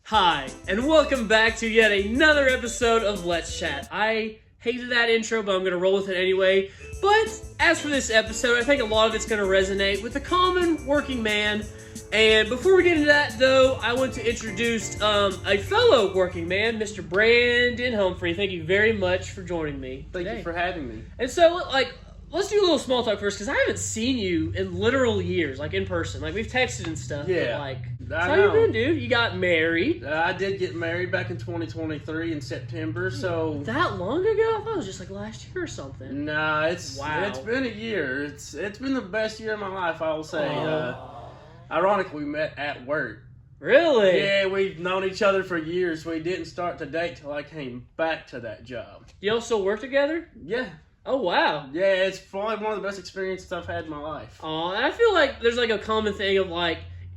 Hi, and welcome back to yet another episode of Let's Chat. I hated that intro, but I'm going to roll with it anyway. But as for this episode, I think a lot of it's going to resonate with the common working man. And before we get into that, though, I want to introduce a fellow working man, Mr. Brandon Humphrey. Thank you very much for joining me. Thank you for having me. And so, let's do a little small talk first, because I haven't seen you in literal years, in person. We've texted and stuff, yeah, but, how you been, dude? You got married. I did get married back in 2023 in September, so... That long ago? I thought it was just, last year or something. Nah, it's been a year. It's been the best year of my life, I will say. Ironically, we met at work. Really? Yeah, we've known each other for years. We didn't start to date till I came back to that job. Do y'all still work together? Yeah. Oh, wow. Yeah, it's probably one of the best experiences I've had in my life. Oh, I feel like there's a common thing of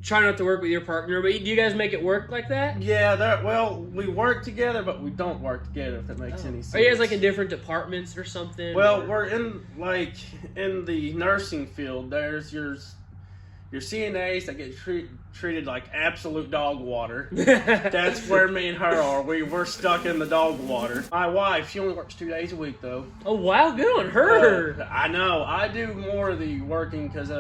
trying not to work with your partner, but do you guys make it work like that? Yeah, we work together, but we don't work together, if that makes any sense. Are you guys in different departments or something? Well, we're in the nursing field. There's your CNAs that get treated like absolute dog water. That's where me and her are. We're stuck in the dog water. My wife, she only works 2 days a week, though. Oh, wow, good on her. I know. I do more of the working because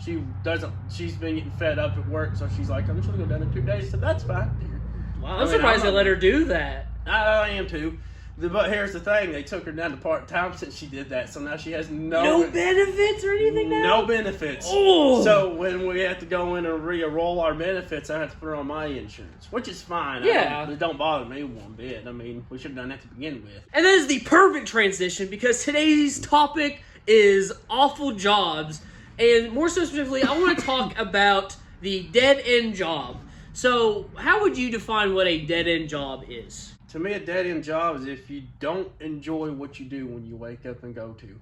she's been getting fed up at work, so she's like, I'm just going to go down in 2 days. So that's fine. Wow, I'm surprised they let her do that. I am too. But here's the thing, they took her down to part-time since she did that, so now she has no benefits or anything now? No benefits. Oh. So when we have to go in and re-enroll our benefits, I have to put her on my insurance, which is fine. Yeah. It don't bother me one bit. I mean, we should have done that to begin with. And that is the perfect transition, because today's topic is awful jobs, and more so specifically, I want to talk about the dead-end job. So how would you define what a dead-end job is? To me, a dead-end job is if you don't enjoy what you do when you wake up and go to.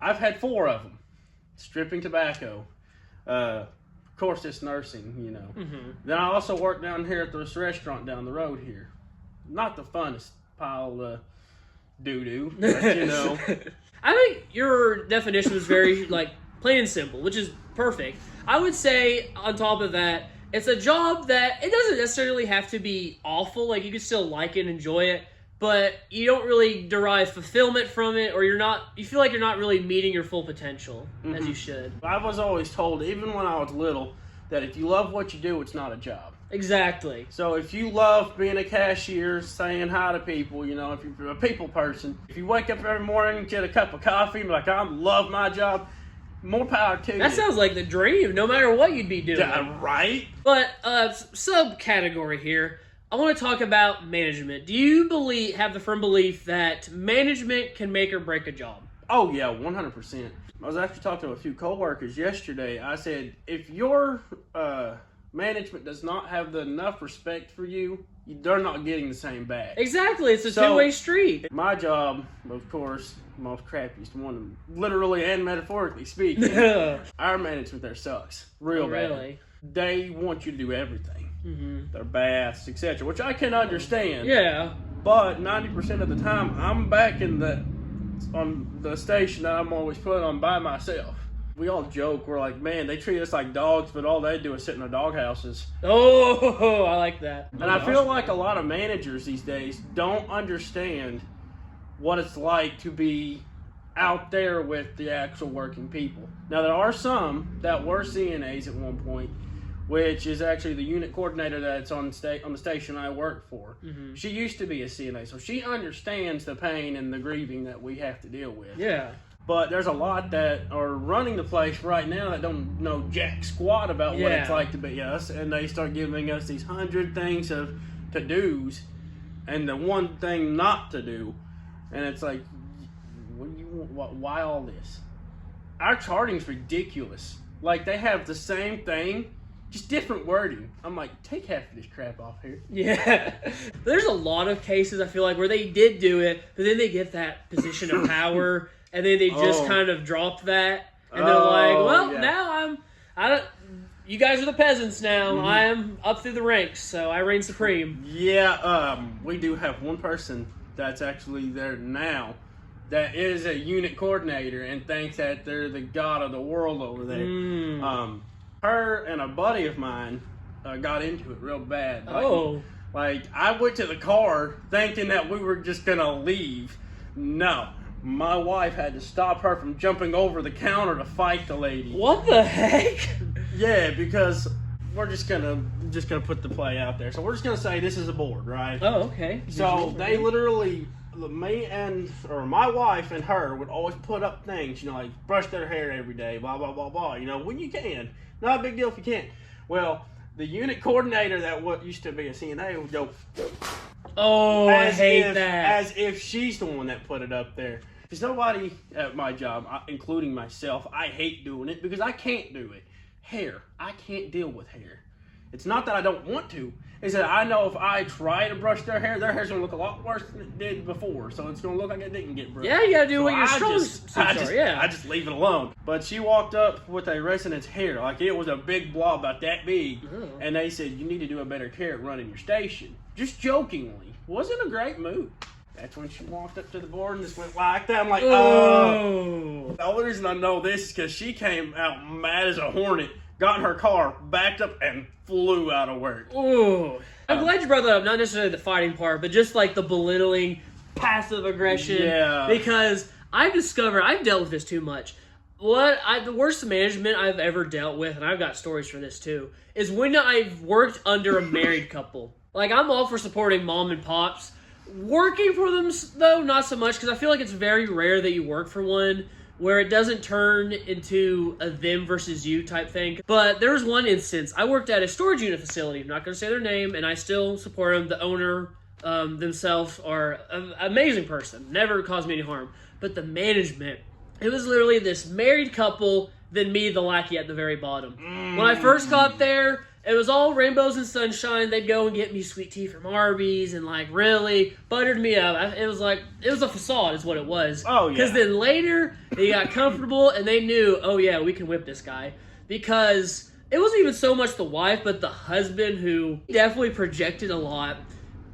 I've had 4 of them. Stripping tobacco. Of course, it's nursing, Mm-hmm. Then I also work down here at this restaurant down the road here. Not the funnest pile of doo-doo, but I think your definition was very, plain and simple, which is perfect. I would say, on top of that, it's a job that it doesn't necessarily have to be awful. You can still like it and enjoy it, but you don't really derive fulfillment from it, or you feel like you're not really meeting your full potential as you should. I was always told, even when I was little, that if you love what you do, it's not a job. Exactly. So if you love being a cashier, saying hi to people, if you're a people person, if you wake up every morning, get a cup of coffee, and be like, I love my job, more power to you. That sounds like the dream, no matter what you'd be doing. Yeah, right? But, subcategory here, I want to talk about management. Do you have the firm belief that management can make or break a job? Oh, yeah, 100%. I was actually talking to a few coworkers yesterday. I said, if your management does not have enough respect for you, they're not getting the same back. Exactly. It's a two-way street. My job, of course, most crappiest one, literally and metaphorically speaking, our management there sucks. Real bad. Really? They want you to do everything. Mm-hmm. Their baths, etc., which I can understand. Yeah. But 90% of the time, I'm back on the station that I'm always put on by myself. We all joke, we're like, man, they treat us like dogs, but all they do is sit in their dog houses. Oh, I like that. And I feel like a lot of managers these days don't understand what it's like to be out there with the actual working people. Now, there are some that were CNAs at one point, which is actually the unit coordinator that's on the station I work for. Mm-hmm. She used to be a CNA, so she understands the pain and the grieving that we have to deal with. Yeah. But there's a lot that are running the place right now that don't know jack squat about what it's like to be us, and they start giving us these 100 things of to-dos and the one thing not to do. And it's like, why all this? Our charting's ridiculous. They have the same thing, just different wording. I'm like, take half of this crap off here. Yeah. There's a lot of cases, I feel like, where they did do it, but then they get that position of power, and then they just kind of drop that, and they're like, well, now you guys are the peasants now. Mm-hmm. I am up through the ranks, so I reign supreme. Yeah, we do have one person that's actually there now that is a unit coordinator and thinks that they're the god of the world over there. Her and a buddy of mine got into it real bad. Like, I went to the car thinking that we were just going to leave. No. My wife had to stop her from jumping over the counter to fight the lady. What the heck? Yeah, because we're just gonna put the play out there. So we're just gonna say this is a board, right? Oh, okay. So they literally, my wife and her would always put up things, like brush their hair every day, blah blah blah blah. When you can, not a big deal if you can't. Well, the unit coordinator that what used to be a CNA would go. Oh, I hate that. As if she's the one that put it up there. Because nobody at my job, including myself, I hate doing it because I can't do it. Hair. I can't deal with hair. It's not that I don't want to. It's that I know if I try to brush their hair's going to look a lot worse than it did before. So it's going to look like it didn't get brushed. Yeah, you got to do what your strong suits are. I just leave it alone. But she walked up with a resident's hair. Like it was a big blob about that big. Oh. And they said, you need to do a better care at running your station. Just jokingly. Wasn't a great move. That's when she walked up to the board and just went like that. I'm like, oh. The only reason I know this is because she came out mad as a hornet, got in her car, backed up, and flew out of work. Ooh. I'm glad you brought that up. Not necessarily the fighting part, but just like the belittling, passive aggression. Yeah. Because I've discovered, I've dealt with this too much. The worst management I've ever dealt with, and I've got stories for this too, is when I've worked under a married couple. Like, I'm all for supporting mom and pops. Working for them, though, not so much, because I feel like it's very rare that you work for one where it doesn't turn into a them versus you type thing. But there was one instance. I worked at a storage unit facility. I'm not going to say their name, and I still support them. The owner themselves are an amazing person. Never caused me any harm. But the management, it was literally this married couple, then me, the lackey at the very bottom. When I first got there, it was all rainbows and sunshine. They'd go and get me sweet tea from Arby's and really buttered me up. It was a facade is what it was. Oh, yeah. Because then later, they got comfortable and they knew, oh yeah, we can whip this guy. Because it wasn't even so much the wife, but the husband who definitely projected a lot.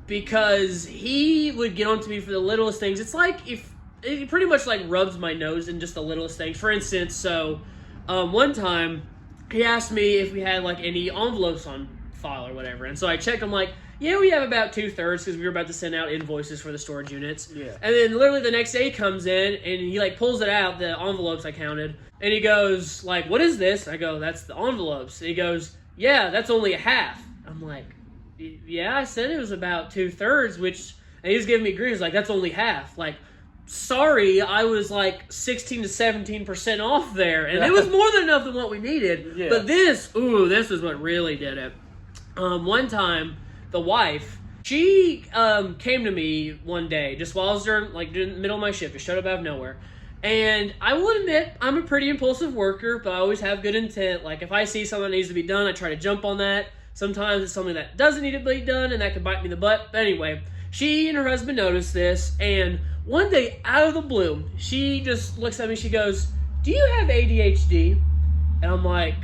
Because he would get onto me for the littlest things. It's like if it pretty much rubs my nose in just the littlest things. For instance, one time, he asked me if we had any envelopes on file or whatever. And so I checked. I'm like, yeah, we have about 2/3 because we were about to send out invoices for the storage units. Yeah. And then literally the next day he comes in and he pulls it out, the envelopes I counted. And he goes what is this? I go, that's the envelopes. And he goes, yeah, that's only a half. I'm like, yeah, I said it was about 2/3, and he was giving me grief. He's like, that's only half. Sorry, I was 16 to 17% off there, and it was more than enough than what we needed. Yeah. But this is what really did it. One time, the wife, she came to me one day, just while I was during the middle of my shift, just showed up out of nowhere. And I will admit, I'm a pretty impulsive worker, but I always have good intent. If I see something that needs to be done, I try to jump on that. Sometimes it's something that doesn't need to be done, and that could bite me in the butt. But anyway, she and her husband noticed this, and one day, out of the blue, she just looks at me, she goes, do you have ADHD? And I'm like,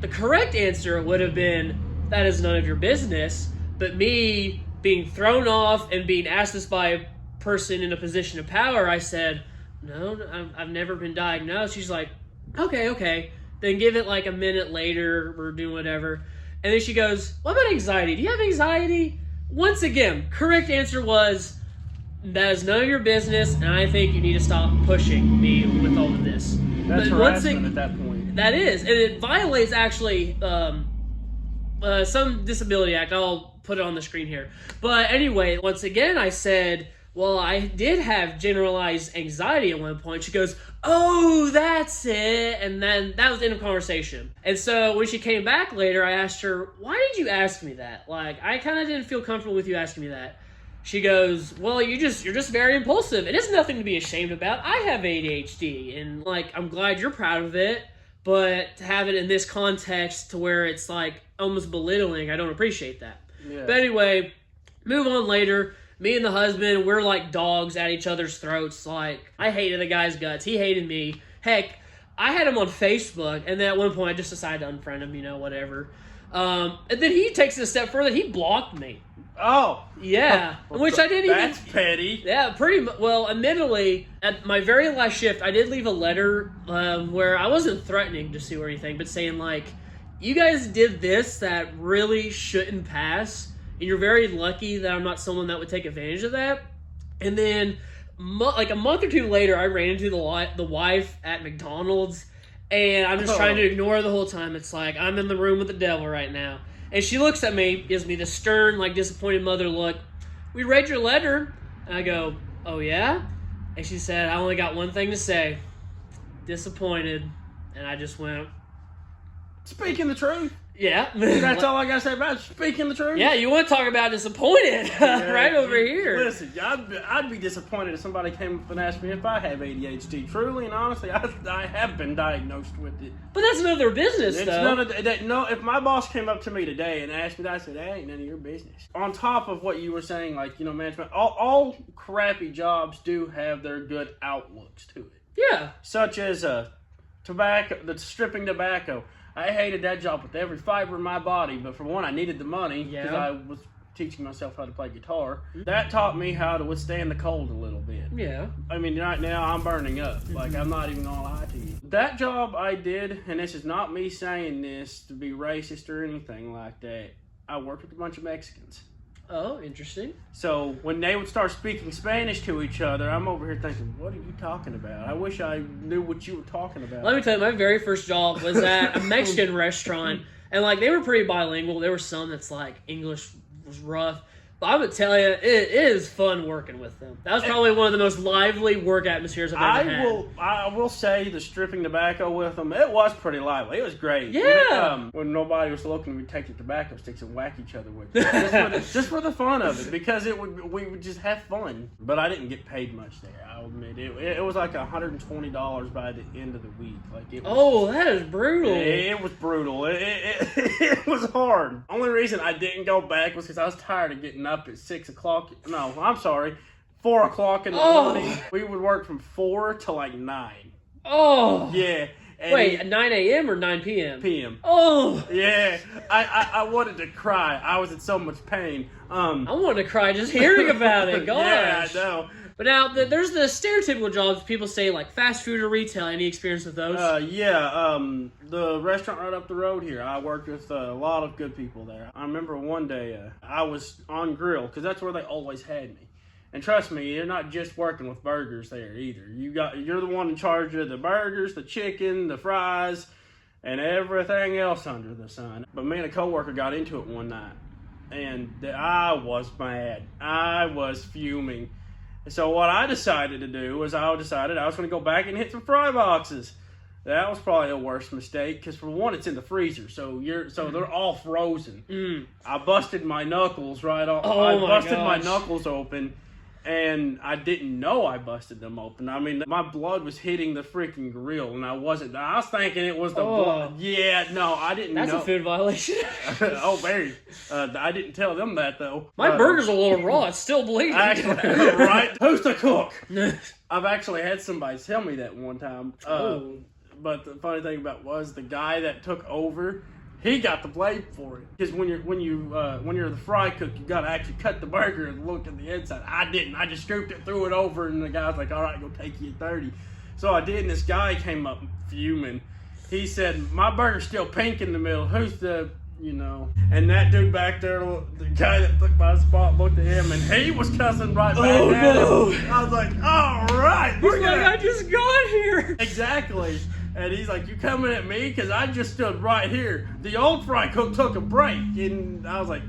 the correct answer would have been, that is none of your business. But me being thrown off and being asked this by a person in a position of power, I said, no, I've never been diagnosed. She's like, okay. Then give it a minute later, we're doing whatever. And then she goes, what about anxiety? Do you have anxiety? Once again, correct answer was, that is none of your business, and I think you need to stop pushing me with all of this. That's harassment at that point. That is, and it violates actually some disability act. I'll put it on the screen here. But anyway, once again, I said, well, I did have generalized anxiety at one point. She goes, oh, that's it. And then that was the end of conversation. And so when she came back later, I asked her, why did you ask me that? I kind of didn't feel comfortable with you asking me that. She goes, well, you're just very impulsive. It's nothing to be ashamed about. I have ADHD, and I'm glad you're proud of it, but to have it in this context to where it's almost belittling, I don't appreciate that. Yeah. But anyway, move on later. Me and the husband, we're like dogs at each other's throats. I hated the guy's guts. He hated me. Heck, I had him on Facebook, and then at one point I just decided to unfriend him, whatever. And then he takes it a step further. He blocked me. Oh. Yeah. Which I didn't That's petty. Yeah, pretty much. Well, admittedly, at my very last shift, I did leave a letter where I wasn't threatening to sue or anything, but saying, you guys did this that really shouldn't pass, and you're very lucky that I'm not someone that would take advantage of that. And then, like a month or two later, I ran into the wife at McDonald's, and I'm just trying to ignore her the whole time. It's like, I'm in the room with the devil right now. And she looks at me, gives me this stern, like, disappointed mother look. We read your letter. And I go, oh, yeah? And she said, I only got one thing to say. Disappointed. And I just went... Speaking the truth. Yeah. That's all I got to say about it. Speaking the truth. Yeah, you want to talk about disappointed. Right over here. Listen, I'd be disappointed if somebody came up and asked me if I have ADHD. Truly and honestly, I have been diagnosed with it. But that's none of their business, though. If my boss came up to me today and asked me that, I said, that ain't none of your business. On top of what you were saying, like, management, all crappy jobs do have their good outlooks to it. Yeah. Such as the stripping tobacco. I hated that job with every fiber in my body, but for one, I needed the money because I was teaching myself how to play guitar. That taught me how to withstand the cold a little bit. Yeah. I mean, right now I'm burning up. Like, I'm not even gonna lie to you. That job I did, and this is not me saying this to be racist or anything like that, I worked with a bunch of Mexicans. Oh, interesting. So when they would start speaking Spanish to each other, I'm over here thinking, what are you talking about? I wish I knew what you were talking about. Let me tell you, my very first job was at a Mexican restaurant, and like they were pretty bilingual. There were some that's like English was rough. But I would tell you, it is fun working with them. That was probably one of the most lively work atmospheres I've ever had. I will say the stripping tobacco with them, it was pretty lively. It was great. Yeah. When nobody was looking, we'd take the tobacco sticks and whack each other with it. just for the fun of it, because we would just have fun. But I didn't get paid much there, I'll admit. It was like $120 by the end of the week. Like that is brutal. It was brutal. It was hard. Only reason I didn't go back was because I was tired of getting up at 6 o'clock. No, I'm sorry, 4 o'clock in the morning. We would work from 4 to like 9. Oh. Yeah. Wait, 9 a.m. or 9 p.m.? p.m. Oh. Yeah. I wanted to cry. I was in so much pain. I wanted to cry just hearing about it. Gosh. Yeah, I know. But now, there's the stereotypical jobs people say, like fast food or retail. Any experience with those? The restaurant right up the road here, I worked with a lot of good people there. I remember one day I was on grill, because that's where they always had me. And trust me, you're not just working with burgers there either. You're the one in charge of the burgers, the chicken, the fries, and everything else under the sun. But me and a coworker got into it one night, and I was mad. I was fuming. So what I decided to do was I was going to go back and hit some fry boxes. That was probably the worst mistake, because for one, it's in the freezer, so they're all frozen. I busted my knuckles right off. I busted my knuckles open, and I didn't know I busted them open. I mean, my blood was hitting the freaking grill, and I was thinking it was the blood. Yeah, no, I didn't know. That's a food violation. Oh, very. I didn't tell them that, though. My burger's a little raw. It's still bleeding. Actually, right? Who's the cook? I've actually had somebody tell me that one time. But the funny thing about it was the guy that took over, he got the blame for it. Because when you're the fry cook, you gotta actually cut the burger and look at the inside. I didn't. I just scooped it, threw it over, and the guy was like, "All right, go take you 30." So I did, and this guy came up fuming. He said, "My burger's still pink in the middle. Who's the?" And that dude back there, the guy that took my spot, looked at him, and he was cussing right back at him. I was like, all right. I just got here. Exactly. And he's like, you coming at me? Because I just stood right here. The old fry cook took a break. And I was like,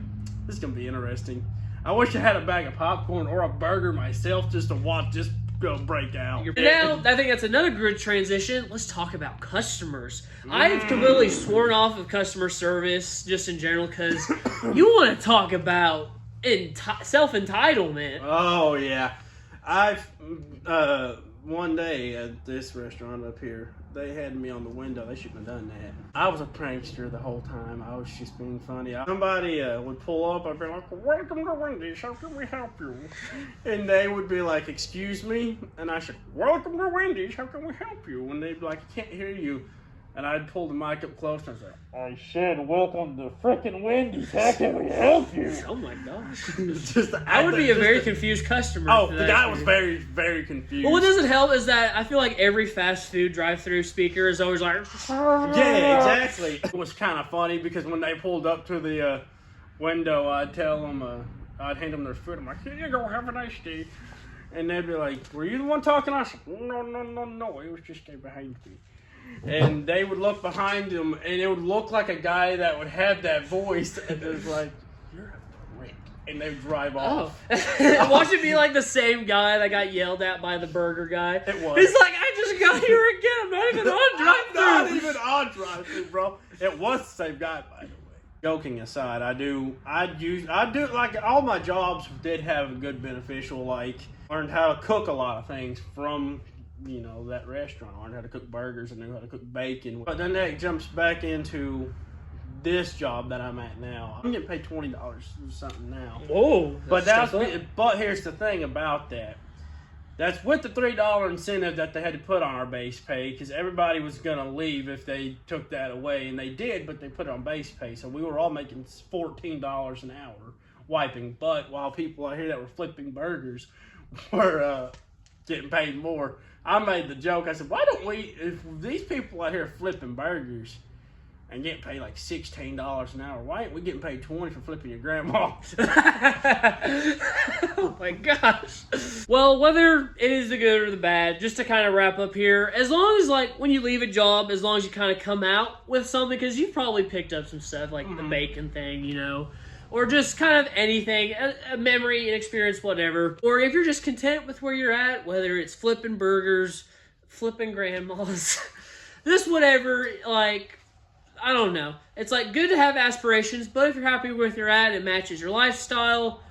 this is going to be interesting. I wish I had a bag of popcorn or a burger myself just to watch this go break out. Now, I think that's another good transition. Let's talk about customers. I've completely sworn off of customer service just in general, because you want to talk about self-entitlement. Oh, yeah. One day at this restaurant up here, they had me on the window. They shouldn't have done that. I was a prankster the whole time. I was just being funny. Somebody would pull up. I'd be like, welcome to Wendy's. How can we help you? And they would be like, excuse me? And I said, welcome to Wendy's. How can we help you? And they'd be like, I can't hear you. And I'd pull the mic up close and I'd say, I said, welcome to frickin' Wendy's. How can we help you? Oh my gosh. I would be a very confused customer. Oh, the guy was very, very confused. Well, what doesn't help is that I feel like every fast food drive-thru speaker is always like... Yeah, exactly. It was kind of funny because when they pulled up to the window, I'd tell them, I'd hand them their food. I'm like, here you go, have a nice day. And they'd be like, were you the one talking? I said, no, it was just they behind me. And they would look behind them, and it would look like a guy that would have that voice, and it was like, you're a prick. And they would drive off. Oh. Watch it be like the same guy that got yelled at by the burger guy. It was. He's like, I just got here again. I'm not even on drive-thru. I'm not even on drive-thru, bro. It was the same guy, by the way. Joking aside, I do like all my jobs did have a good beneficial, like learned how to cook a lot of things from, you know, that restaurant. I learned how to cook burgers, I knew how to cook bacon. But then that jumps back into this job that I'm at now. I'm getting paid $20 or something now. Whoa. But here's the thing about that. That's with the $3 incentive that they had to put on our base pay, because everybody was going to leave if they took that away, and they did, but they put it on base pay. So we were all making $14 an hour wiping butt, while people out here that were flipping burgers were getting paid more. I made the joke. I said, why don't we, if these people out here flipping burgers and getting paid like $16 an hour, why ain't we getting paid $20 for flipping your grandma? Oh my gosh. Well, whether it is the good or the bad, just to kind of wrap up here, as long as, like, when you leave a job, as long as you kind of come out with something, because you've probably picked up some stuff, like the bacon thing, you know, or just kind of anything, a memory, an experience, whatever. Or if you're just content with where you're at, whether it's flipping burgers, flipping grandmas, just whatever, like, I don't know. It's like good to have aspirations, but if you're happy with where you're at, it matches your lifestyle.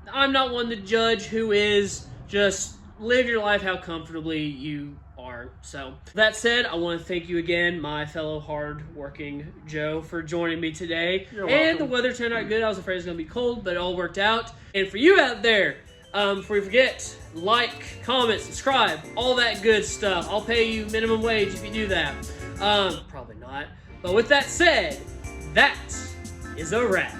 I'm not one to judge who is. Just live your life how comfortably you are. So, that said, I want to thank you again, my fellow hard-working Joe, for joining me today. You're and welcome. the weather turned out good. I was afraid it was going to be cold, but it all worked out. And for you out there, before you forget, like, comment, subscribe, all that good stuff. I'll pay you minimum wage if you do that. Probably not. But with that said, that is a wrap.